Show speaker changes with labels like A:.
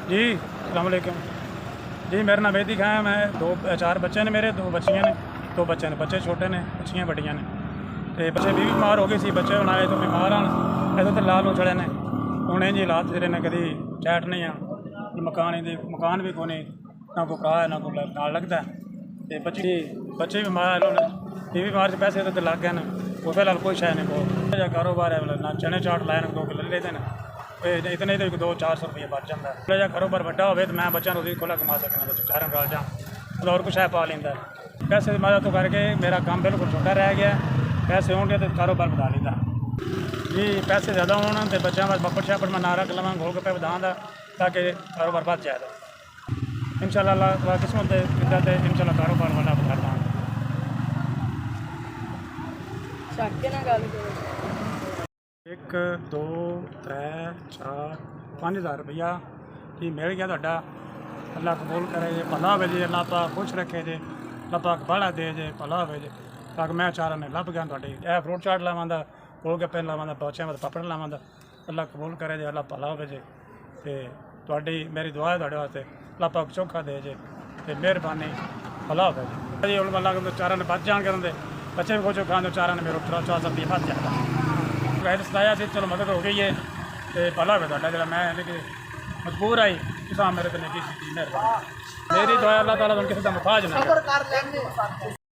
A: जी अस्सलाम वालेकुम जी। मेरा नाम मेहदी खां है। मैं चार बच्चे ने मेरे, दो बच्चियाँ ने, दो बच्चे ने, बच्चे छोटे ने, बच्चियाँ बड़ियाँ ने। तो बच्चे भी बीमार हो गए सी, बच्चे बनाए तो बीमार आन इधर तो लाल हो चढ़े ने। हूँ इंज हालात जेह्ड़े ने कदी चैट नहीं आ मकान भी कोई ना कोई भरा है ना कोई नाल लगता है। तो बच्चे बीमार ये बीमार से पैसे तो लग गए हैं। वो फिलहाल कोई शै नहीं बहुत कारोबार है, मतलब ना चने चाट लाए ने, 2 किलो ले लेते हैं। इतने ही तो 200-400 रुपये बच जाता है। थोड़ा जहा कारोबार बड़ा हो तो मैं बच्चों रोजी खुला कमा सकना, चारों गाल जा मतलब और कुछ है पा लेंदा। पैसे मदद तो करके मेरा काम बिल्कुल छोटा रह गया। पैसे होंगे तो कारोबार बढ़ा लेंदा जी। पैसे ज़्यादा होने तो बच्चों बस पपड़ शापड़ मैं ना रख लवां, गोल गप्पे बधा ताकि कारोबार बढ़ जाए। इंशाअल्लाह किस्मत दे इंशाअल्लाह कारोबार वाला बढ़ाता हूँ। 1 2 3 4 5 हज़ार रुपया जी मिल गया ਤੁਹਾਡਾ। अल्लाह कबूल करे जे, भला होवे जी, अल्लाह पाक खुश रखे जे, अल्लाह पाक बड़ा दे जे, भला होवे जे। ताकि मैं चारा ने लभ गया ਤੁਹਾਡੀ ਇਹ फ्रूट चाट लावां दा, गोल गप्पे लावां दा, बच्चों वास्ते पापड़ लावां दा। अल्लाह कबूल करे जे, अल्लाह भला होवे जे। ते ਤੁਹਾਡੀ मेरी दुआ है ਤੁਹਾਡੇ वास्ते, अल्लाह पाक चोखा दे जे ते मेहरबानी भला होवे जी। जी हुण अल्लाह चारा ने बच जान करन दे, बच्चे भी खुश हो खान, चारा ने मेरे 400 रुपये बच जाता। वैसे सताया से चलो मदद हो गई है तो भला हो गया जो मैं लेकिन मजबूर आई किसान मेरे को नहीं की मेहरबानी। मेरी दुआ अल्लाह ताला किसी का मुताज ना करे।